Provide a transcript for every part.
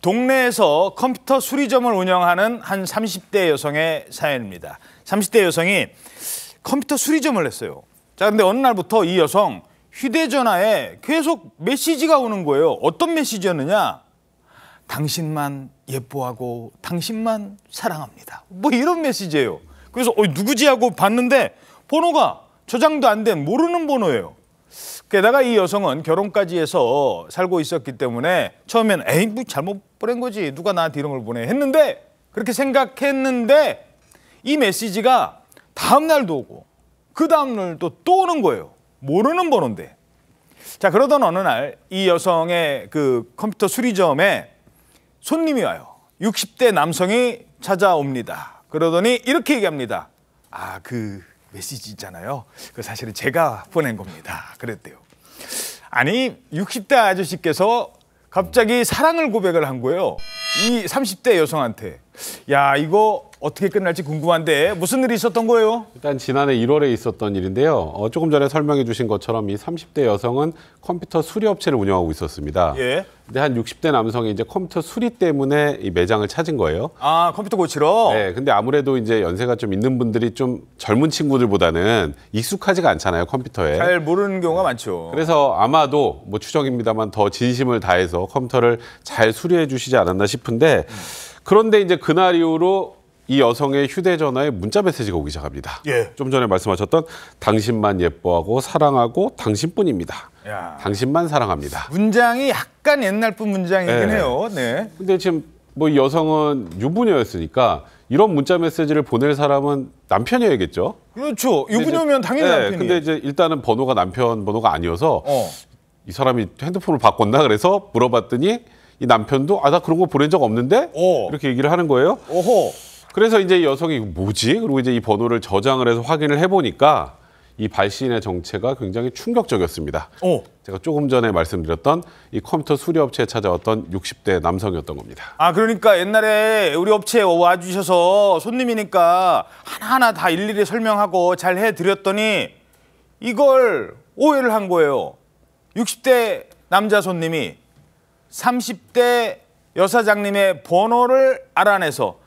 동네에서 컴퓨터 수리점을 운영하는 한 30대 여성의 사연입니다. 30대 여성이 컴퓨터 수리점을 했어요. 자, 근데 어느 날부터 이 여성 휴대전화에 계속 메시지가 오는 거예요. 어떤 메시지였느냐? 당신만 예뻐하고 당신만 사랑합니다. 뭐 이런 메시지예요. 그래서 누구지 하고 봤는데 번호가 저장도 안 된 모르는 번호예요. 게다가 이 여성은 결혼까지 해서 살고 있었기 때문에 처음엔 에이 뭐 잘못 보낸 거지 누가 나한테 이런 걸 보내 했는데 그렇게 생각했는데 이 메시지가 다음 날도 오고 그 다음 날도 또 오는 거예요. 모르는 번호인데. 자, 그러던 어느 날 이 여성의 그 컴퓨터 수리점에 손님이 와요. 60대 남성이 찾아옵니다. 그러더니 이렇게 얘기합니다. 아, 그 메시지 있잖아요. 그 사실은 제가 보낸 겁니다. 그랬대요. 아니 60대 아저씨께서 갑자기 사랑을 고백을 한 거예요. 이 30대 여성한테. 야, 이거 어떻게 끝날지 궁금한데 무슨 일이 있었던 거예요? 일단 지난해 1월에 있었던 일인데요. 조금 전에 설명해 주신 것처럼 이 30대 여성은 컴퓨터 수리업체를 운영하고 있었습니다. 예. 근데 한 60대 남성이 이제 컴퓨터 수리 때문에 이 매장을 찾은 거예요. 아, 컴퓨터 고치러? 네. 근데 아무래도 이제 연세가 좀 있는 분들이 좀 젊은 친구들보다는 익숙하지가 않잖아요, 컴퓨터에. 잘 모르는 경우가 많죠. 그래서 아마도 뭐 추정입니다만 더 진심을 다해서 컴퓨터를 잘 수리해 주시지 않았나 싶은데 그런데 이제 그날 이후로 이 여성의 휴대전화에 문자 메시지가 오기 시작합니다. 예. 좀 전에 말씀하셨던 당신만 예뻐하고 사랑하고 당신뿐입니다. 야. 당신만 사랑합니다. 문장이 약간 옛날 분 문장이긴 네. 해요. 네. 근데 지금 뭐 이 여성은 유부녀였으니까 이런 문자 메시지를 보낼 사람은 남편이어야겠죠. 그렇죠. 유부녀면 당연히 네, 남편이에요. 근데 이제 일단은 번호가 남편 번호가 아니어서 이 사람이 핸드폰을 바꿨나 그래서 물어봤더니 이 남편도 아, 나 그런 거 보낸 적 없는데? 이렇게 얘기를 하는 거예요. 오호. 그래서 이제 이 여성이 뭐지? 그리고 이제 이 번호를 저장을 해서 확인을 해보니까 이 발신의 정체가 굉장히 충격적이었습니다. 제가 조금 전에 말씀드렸던 이 컴퓨터 수리업체에 찾아왔던 60대 남성이었던 겁니다. 아, 그러니까 옛날에 우리 업체에 와주셔서 손님이니까 하나하나 다 일일이 설명하고 잘 해드렸더니 이걸 오해를 한 거예요. 60대 남자 손님이 30대 여사장님의 번호를 알아내서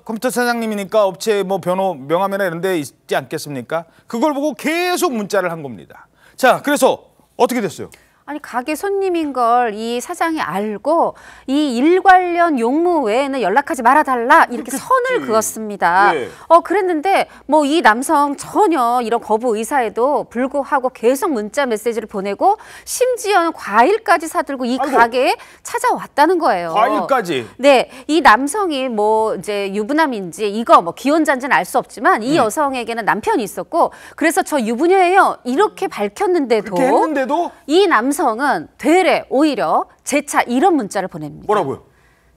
컴퓨터 사장님이니까 업체 뭐 번호 명함이나 이런 데 있지 않겠습니까? 그걸 보고 계속 문자를 한 겁니다. 자, 그래서 어떻게 됐어요? 아니 가게 손님인 걸 이 사장이 알고 이 일 관련 용무 외에는 연락하지 말아달라 이렇게 선을 그었습니다. 예. 그랬는데 뭐 이 남성 전혀 이런 거부 의사에도 불구하고 계속 문자 메시지를 보내고 심지어는 과일까지 사들고 이 아이고. 가게에 찾아왔다는 거예요. 과일까지? 네, 이 남성이 뭐 이제 유부남인지 이거 뭐 기혼자인지는 알 수 없지만 이 여성에게는 남편이 있었고 그래서 저 유부녀예요 이렇게 밝혔는데도 그렇게 했는데도 이 남성은 되레 오히려 재차 이런 문자를 보냅니다. 뭐라고요?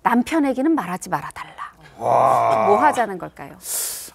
남편에게는 말하지 말아달라. 뭐 하자는 걸까요?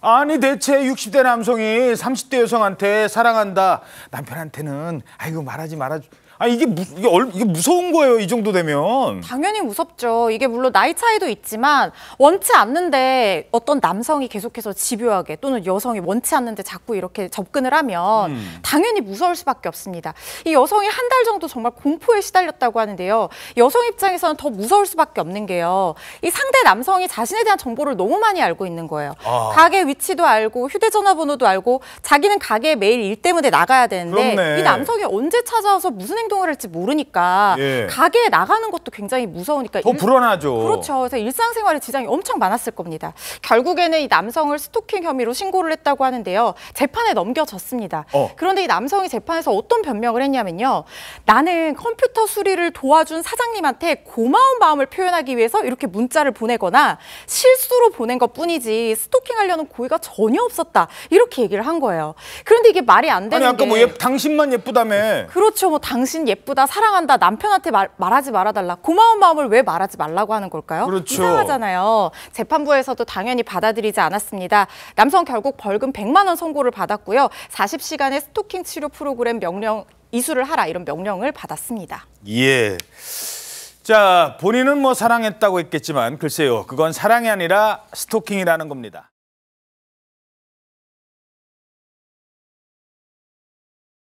아니 대체 60대 남성이 30대 여성한테 사랑한다. 남편한테는 아이고 말하지 말아줘. 아, 이게 무서운 거예요. 이 정도 되면. 당연히 무섭죠. 이게 물론 나이 차이도 있지만 원치 않는데 어떤 남성이 계속해서 집요하게 또는 여성이 원치 않는데 자꾸 이렇게 접근을 하면 당연히 무서울 수밖에 없습니다. 이 여성이 한 달 정도 정말 공포에 시달렸다고 하는데요. 여성 입장에서는 더 무서울 수밖에 없는 게요. 이 상대 남성이 자신에 대한 정보를 너무 많이 알고 있는 거예요. 가게 위치도 알고 휴대전화 번호도 알고 자기는 가게에 매일 일 때문에 나가야 되는데 그렇네. 이 남성이 언제 찾아와서 무슨 행동을 할지 모르니까 가게에 나가는 것도 굉장히 무서우니까 더 불안하죠. 그렇죠. 그래서 일상생활에 지장이 엄청 많았을 겁니다. 결국에는 이 남성을 스토킹 혐의로 신고를 했다고 하는데요. 재판에 넘겨졌습니다. 그런데 이 남성이 재판에서 어떤 변명을 했냐면요. 나는 컴퓨터 수리를 도와준 사장님한테 고마운 마음을 표현하기 위해서 이렇게 문자를 보내거나 실수로 보낸 것뿐이지 스토킹하려는 고의가 전혀 없었다. 이렇게 얘기를 한 거예요. 그런데 이게 말이 안 되는 아니 아까 게 뭐 당신만 예쁘다며. 그렇죠. 뭐 당신 예쁘다, 사랑한다, 남편한테 말하지 말아달라. 고마운 마음을 왜 말하지 말라고 하는 걸까요? 그렇죠. 이상하잖아요. 재판부에서도 당연히 받아들이지 않았습니다. 남성 결국 벌금 100만 원 선고를 받았고요. 40시간의 스토킹 치료 프로그램 명령 이수를 하라 이런 명령을 받았습니다. 예. 자, 본인은 뭐 사랑했다고 했겠지만 글쎄요. 그건 사랑이 아니라 스토킹이라는 겁니다.